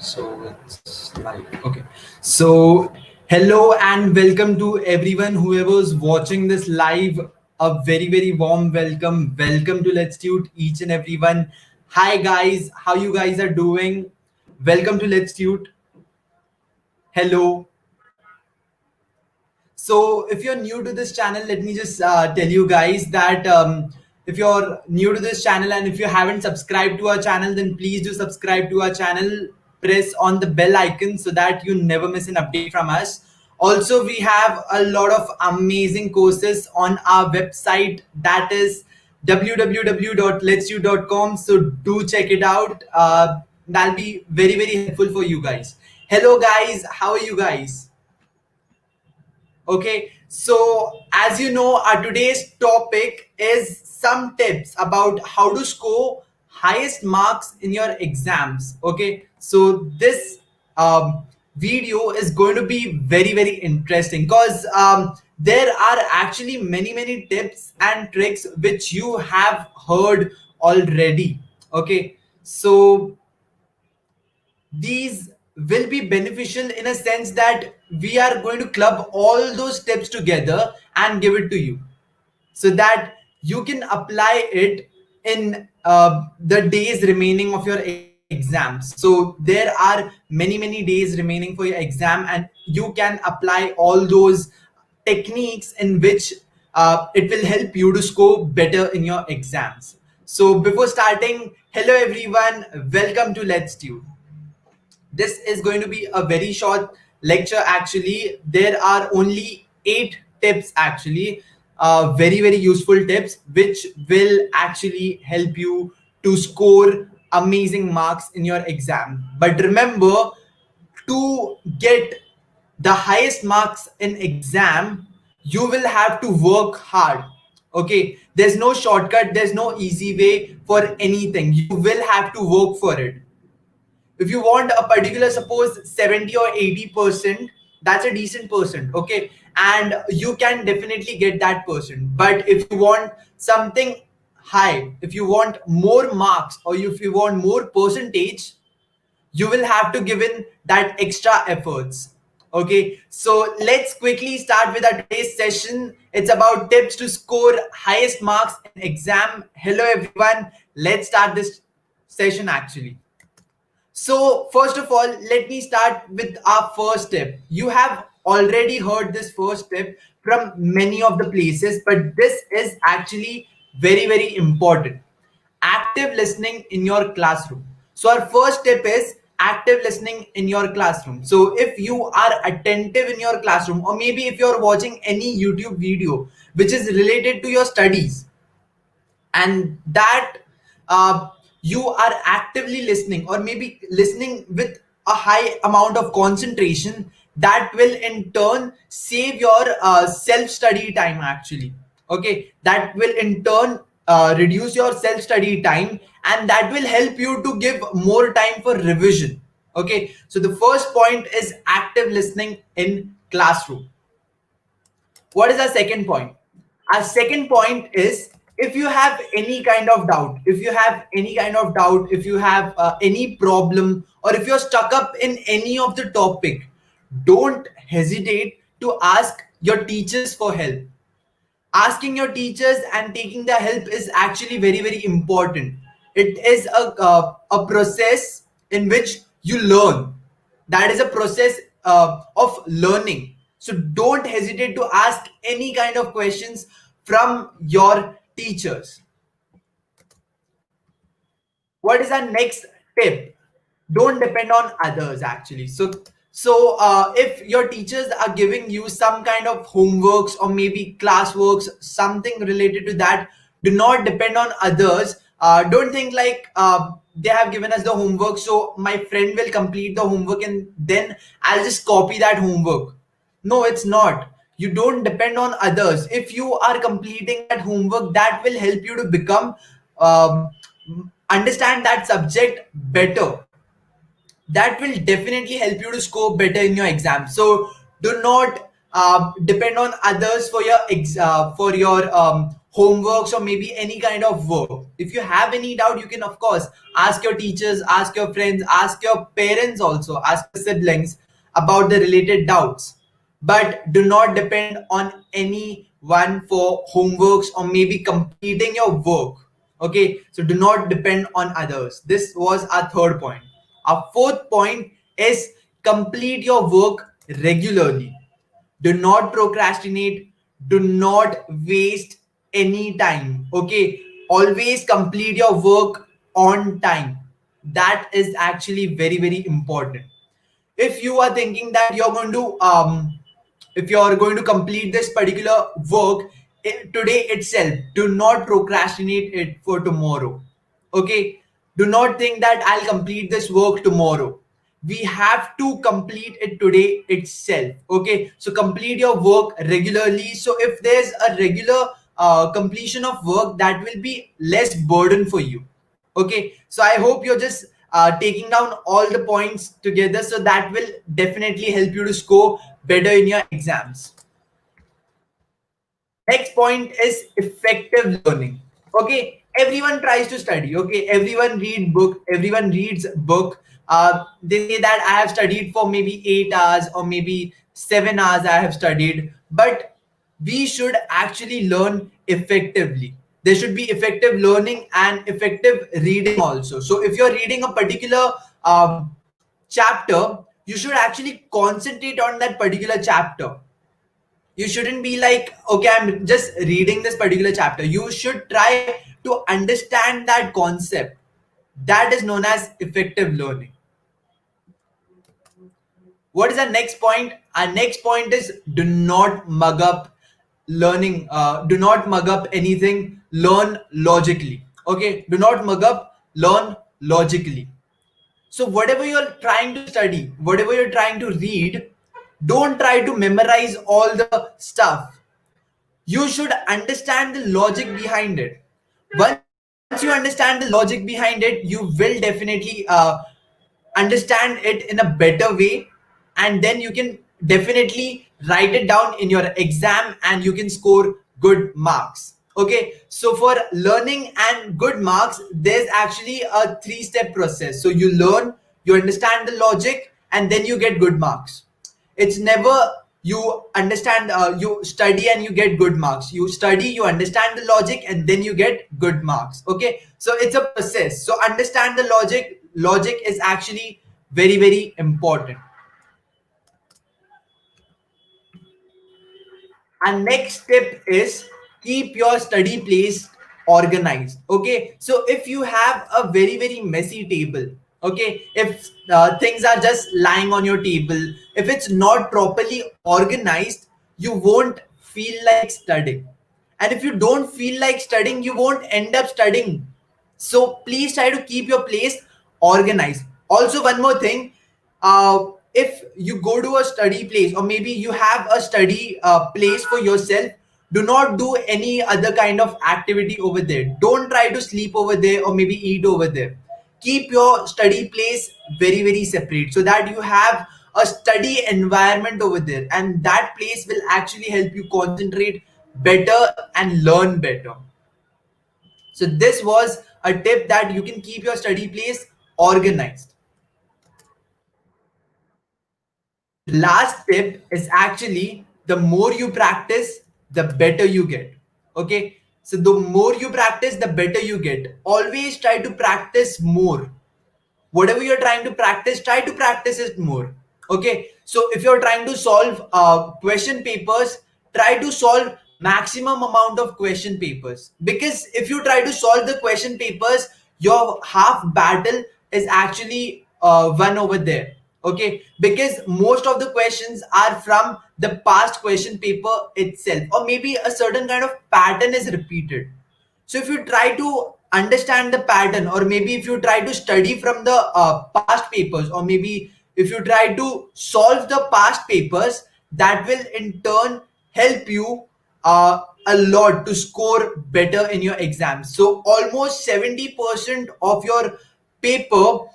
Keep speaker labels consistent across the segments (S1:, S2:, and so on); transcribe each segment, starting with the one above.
S1: So it's live. Okay. So hello and welcome to everyone whoever's watching this live. A very warm welcome. Welcome to Letstute, each and everyone. Hi guys, how you guys are doing? Welcome to Letstute. Hello. So, if you're new to this channel, let me just tell you guys that if you're new to this channel and if you haven't subscribed to our channel, then please do subscribe to our channel. Press on the bell icon so that you never miss an update from us. Also, we have a lot of amazing courses on our website, that is www.letstute.com. So, do check it out. That'll be very helpful for you guys. Hello, guys. How are you guys? Okay, so as you know, our today's topic is some tips about how to score highest marks in your exams. Okay, so this video is going to be very interesting because there are actually many tips and tricks which you have heard already. Okay, so these will be beneficial in a sense that we are going to club all those tips together and give it to you so that you can apply it in the days remaining of your exams. So there are many days remaining for your exam and you can apply all those techniques in which it will help you to score better in your exams. So before starting, hello everyone, welcome to Let's Do. This is going to be a very short lecture. Actually, there are only 8 tips, actually, very useful tips which will actually help you to score amazing marks in your exam. But remember, to get the highest marks in exam, you will have to work hard. Okay, there's no shortcut, there's no easy way for anything. You will have to work for it. If you want a particular, suppose 70 or 80%, that's a decent percent. Okay, and you can definitely get that percent. But if you want something high, if you want more marks, or if you want more percentage, you will have to give in that extra efforts. Okay, so let's quickly start with our today's session. It's about tips to score highest marks in exam. Hello everyone, let's start this session actually. So first of all, let me start with our first tip. You have already heard this first tip from many of the places, but this is actually very important. Active listening in your classroom. So our first tip is active listening in your classroom. So if you are attentive in your classroom, or maybe if you're watching any YouTube video which is related to your studies, and that you are actively listening, or maybe listening with a high amount of concentration, that will in turn save your self study time actually. Okay, that will in turn reduce your self study time, and that will help you to give more time for revision. Okay, so the first point is active listening in classroom. What is our second point? Our second point is, if you have any kind of doubt, if you have any problem, or if you're stuck up in any of the topic, don't hesitate to ask your teachers for help. Asking your teachers and taking the help is actually very important. It is a process in which you learn. That is a process of learning. So don't hesitate to ask any kind of questions from your teachers. What is our next tip? Don't depend on others actually. So if your teachers are giving you some kind of homeworks or maybe classworks, something related to that, do not depend on others. Don't think like they have given us the homework, so my friend will complete the homework and then I'll just copy that homework. No, it's not. You don't depend on others. If you are completing that homework, that will help you to become um, understand that subject better. That will definitely help you to score better in your exam. So do not depend on others for your homeworks or maybe any kind of work. If you have any doubt, you can of course ask your teachers, ask your friends, ask your parents, also ask your siblings about the related doubts. But do not depend on anyone for homeworks or maybe completing your work. Okay, so do not depend on others. This was our third point. Our fourth point is complete your work regularly. Do not procrastinate. Do not waste any time. Okay, always complete your work on time. That is actually very, very important. If you are thinking that you're going to if you're going to complete this particular work today itself, do not procrastinate it for tomorrow. Okay, do not think that I'll complete this work tomorrow. We have to complete it today itself. Okay, so complete your work regularly. So if there's a regular completion of work, that will be less burden for you. Okay, so I hope you're just taking down all the points together, so that will definitely help you to score better in your exams. Next point is effective learning. Okay, everyone tries to study. Okay, everyone reads book. They say that I have studied for maybe 8 hours or maybe 7 hours I have studied, but we should actually learn effectively. There should be effective learning and effective reading also. So if you're reading a particular chapter, you should actually concentrate on that particular chapter. You shouldn't be like, okay, I'm just reading this particular chapter. You should try to understand that concept. That is known as effective learning. What is our next point? Our next point is do not mug up learning. Do not mug up anything. Learn logically. Okay, do not mug up. Learn logically. So whatever you're trying to study, whatever you're trying to read, don't try to memorize all the stuff. You should understand the logic behind it. Once you understand the logic behind it, you will definitely understand it in a better way, and then you can definitely write it down in your exam and you can score good marks. Okay, so for learning and good marks, there's actually a three-step process. So you learn, you understand the logic, and then you get good marks. It's never you understand, you study and you get good marks. You study, you understand the logic, and then you get good marks. Okay, so it's a process. So understand the logic. Logic is actually very, very important. And next tip is keep your study place organized. Okay, so if you have a very, very messy table, okay, if things are just lying on your table, if it's not properly organized, you won't feel like studying. And if you don't feel like studying, you won't end up studying. So please try to keep your place organized. Also, one more thing, if you go to a study place or maybe you have a study place for yourself, do not do any other kind of activity over there. Don't try to sleep over there or maybe eat over there. Keep your study place very, very separate, so that you have a study environment over there, and that place will actually help you concentrate better and learn better. So this was a tip that you can keep your study place organized. Last tip is actually the more you practice, the better you get. Okay. So the more you practice, the better you get. Always try to practice more. Whatever you're trying to practice, try to practice it more. Okay, so if you're trying to solve question papers, try to solve maximum amount of question papers, because if you try to solve the question papers, your half battle is actually won over there. Okay, because most of the questions are from the past question paper itself, or maybe a certain kind of pattern is repeated. So if you try to understand the pattern, or maybe if you try to study from the past papers, or maybe if you try to solve the past papers, that will in turn help you a lot to score better in your exams. So almost 70% of your paper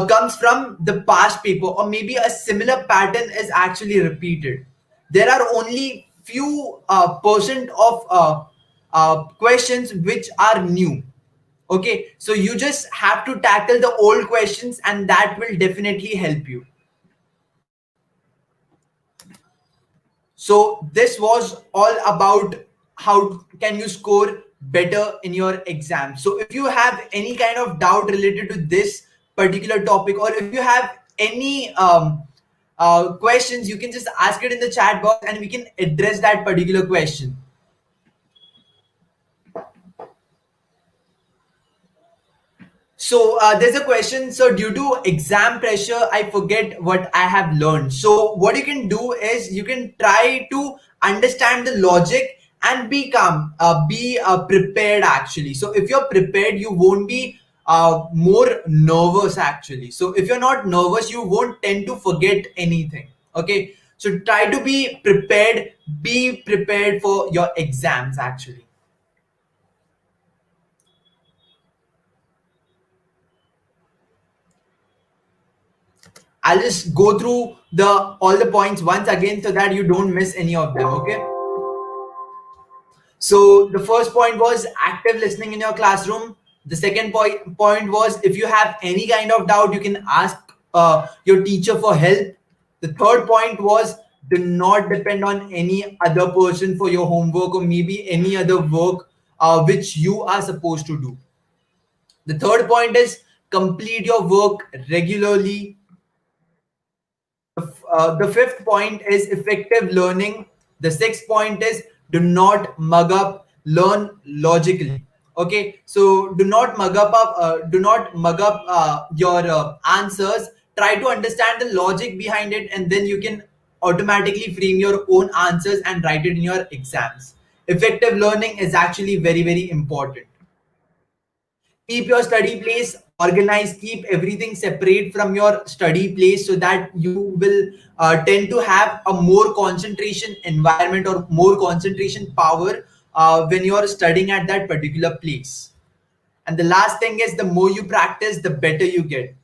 S1: comes from the past paper, or maybe a similar pattern is actually repeated. There are only few percent of questions which are new. Okay, so you just have to tackle the old questions, and that will definitely help you. So this was all about how can you score better in your exam. So if you have any kind of doubt related to this particular topic, or if you have any questions, you can just ask it in the chat box and we can address that particular question. So there's a question. So due to exam pressure, I forget what I have learned. So what you can do is you can try to understand the logic and be calm, be prepared actually. So if you're prepared, you won't be more nervous actually. So if you're not nervous, you won't tend to forget anything. Okay. So try to be prepared. Be prepared for your exams actually. I'll just go through the all the points once again so that you don't miss any of them. Okay. So the first point was active listening in your classroom. The second point was if you have any kind of doubt, you can ask your teacher for help. The third point was do not depend on any other person for your homework or maybe any other work which you are supposed to do. The third point is complete your work regularly. The fifth point is effective learning. The sixth point is do not mug up, learn logically. Okay, so do not mug up your answers. Try to understand the logic behind it, and then you can automatically frame your own answers and write it in your exams. Effective learning is actually very, very important. Keep your study place organized, keep everything separate from your study place so that you will tend to have a more concentration environment or more concentration power when you are studying at that particular place. And the last thing is the more you practice, the better you get.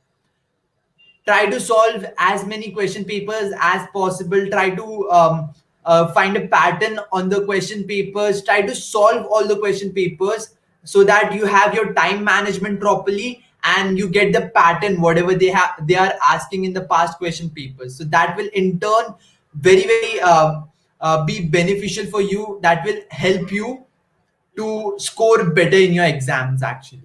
S1: Try to solve as many question papers as possible. Try to find a pattern on the question papers. Try to solve all the question papers so that you have your time management properly and you get the pattern whatever they are asking in the past question papers. So that will in turn very very be beneficial for you. That will help you to score better in your exams actually.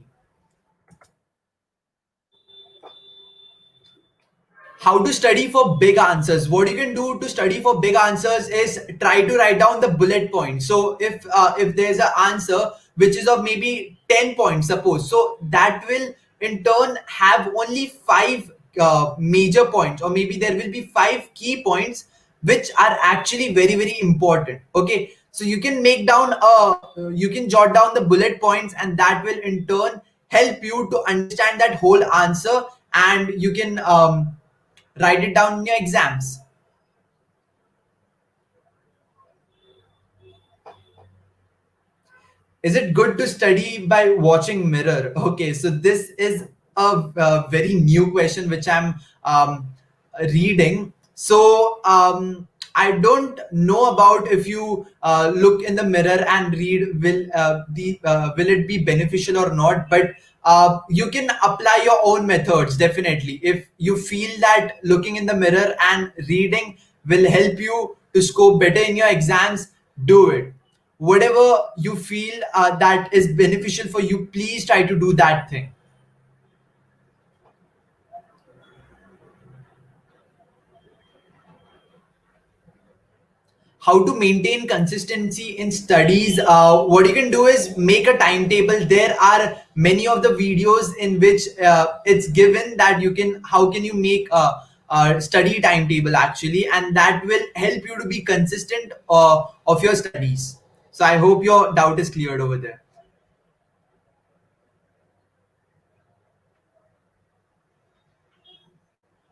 S1: How to study for big answers. What you can do to study for big answers is try to write down the bullet points. So if there's an answer which is of maybe 10 points suppose, so that will in turn have only five major points, or maybe there will be five key points which are actually very very important. Okay, so you can jot down the bullet points, and that will in turn help you to understand that whole answer, and you can write it down in your exams. Is it good to study by watching mirror? Okay, so this is a very new question which I'm reading. So I don't know about if you look in the mirror and read will it be beneficial or not, but you can apply your own methods definitely. If you feel that looking in the mirror and reading will help you to score better in your exams, do it. Whatever you feel that is beneficial for you, please try to do that thing. How to maintain consistency in studies. What you can do is make a timetable. There are many of the videos in which it's given that you can how can you make a study timetable actually, and that will help you to be consistent of your studies. So I hope your doubt is cleared over there.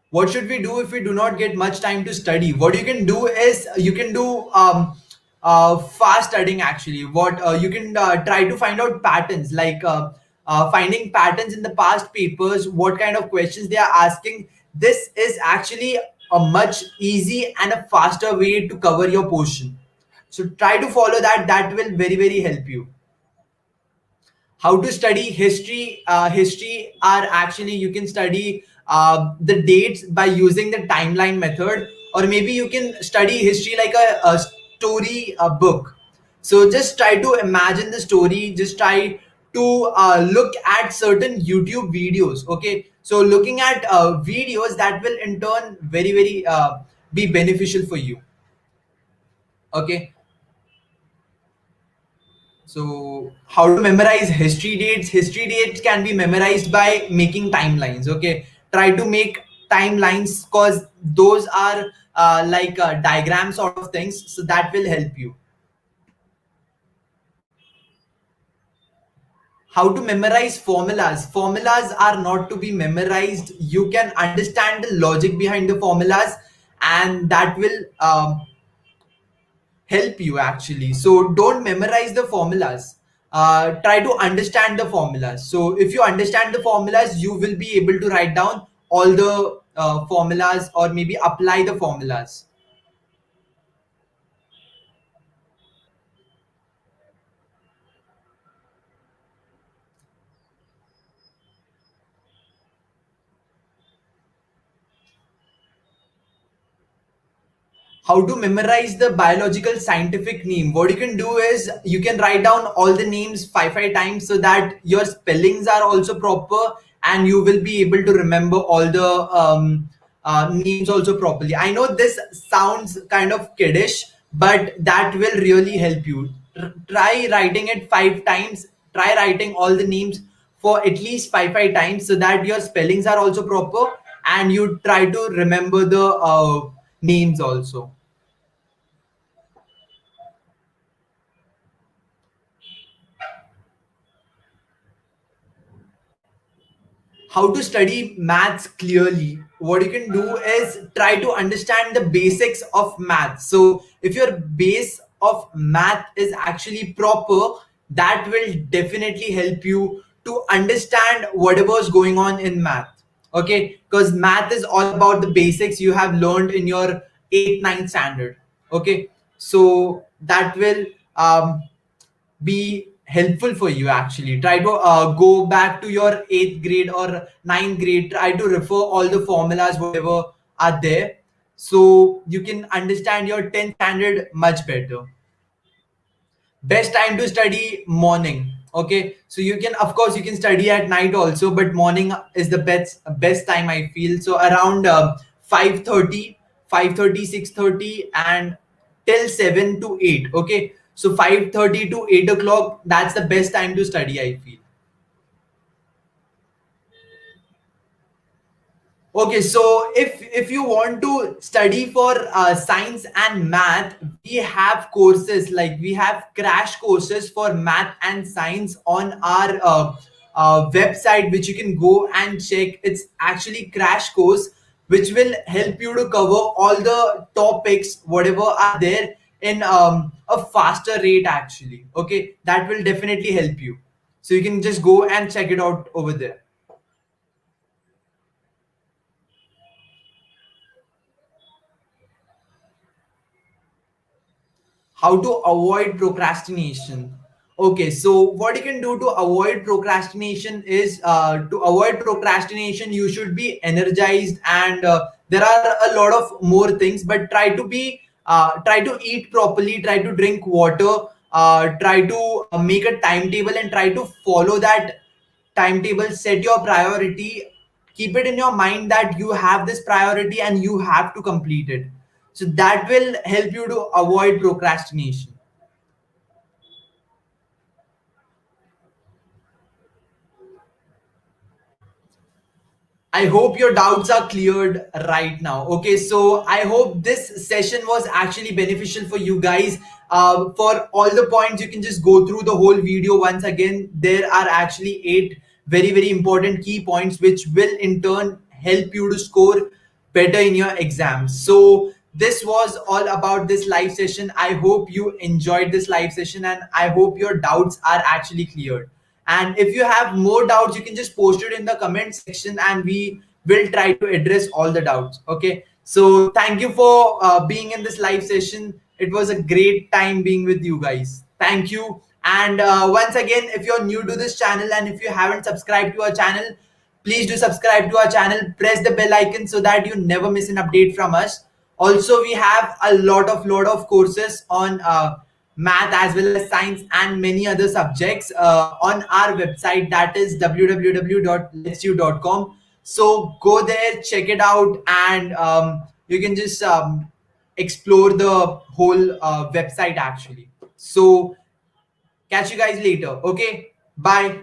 S1: What should we do if we do not get much time to study? What you can do is you can do fast studying actually. What you can try to find out patterns, like finding patterns in the past papers, what kind of questions they are asking. This is actually a much easy and a faster way to cover your portion. So try to follow that. That will very very help you. How to study history. History are actually, you can study the dates by using the timeline method, or maybe you can study history like a story, a book. So just try to imagine the story, just try to look at certain YouTube videos. Okay, so looking at videos that will in turn very be beneficial for you. Okay, so how to memorize history dates? History dates can be memorized by making timelines. Okay, try to make timelines, because those are like diagram sort of things, so that will help you. How to memorize formulas. Formulas are not to be memorized. You can understand the logic behind the formulas, and that will help you actually. So don't memorize the formulas. Try to understand the formulas. So if you understand the formulas, you will be able to write down all the formulas, or maybe apply the formulas. How to memorize the biological scientific name. What you can do is you can write down all the names five times, so that your spellings are also proper, and you will be able to remember all the names also properly. I know this sounds kind of kiddish, but that will really help you. Try writing it 5 times. Try writing all the names for at least five times, so that your spellings are also proper, and you try to remember the names also. How to study maths clearly. What you can do is try to understand the basics of math. So if your base of math is actually proper, that will definitely help you to understand whatever is going on in math. Okay, because math is all about the basics you have learned in your 8th, ninth standard. Okay, so that will be helpful for you actually. Try to go back to your 8th grade or ninth grade. Try to refer all the formulas whatever are there, so you can understand your 10th standard much better. Best time to study: morning. Okay, so you can, of course you can study at night also, but morning is the best time I feel. So around 5:30, and till 7 to 8. Okay, so 5:30 to 8 o'clock, that's the best time to study I feel. Okay, so if you want to study for science and math, we have courses, like we have crash courses for math and science on our website, which you can go and check. It's actually crash course, which will help you to cover all the topics whatever are there in a faster rate actually. Okay, that will definitely help you. So you can just go and check it out over there. How to avoid procrastination. Okay, so what you can do to avoid procrastination is, to avoid procrastination you should be energized, and there are a lot of more things, but try to eat properly, try to drink water, try to make a timetable and try to follow that timetable. Set your priority, keep it in your mind that you have this priority and you have to complete it, so that will help you to avoid procrastination. I hope your doubts are cleared right now. Okay, so I hope this session was actually beneficial for you guys. For all the points, you can just go through the whole video once again. There are actually 8 very important key points, which will in turn help you to score better in your exams. So this was all about this live session. I hope you enjoyed this live session, and I hope your doubts are actually cleared. And if you have more doubts, you can just post it in the comment section, and we will try to address all the doubts. Okay, so thank you for being in this live session. It was a great time being with you guys. Thank you, And once again, if you're new to this channel and if you haven't subscribed to our channel, please do subscribe to our channel, press the bell icon so that you never miss an update from us. Also, we have a lot of courses on math as well as science and many other subjects on our website, that is www.letstute.com. So go there, check it out, and you can just explore the whole website actually. So catch you guys later. Okay, bye.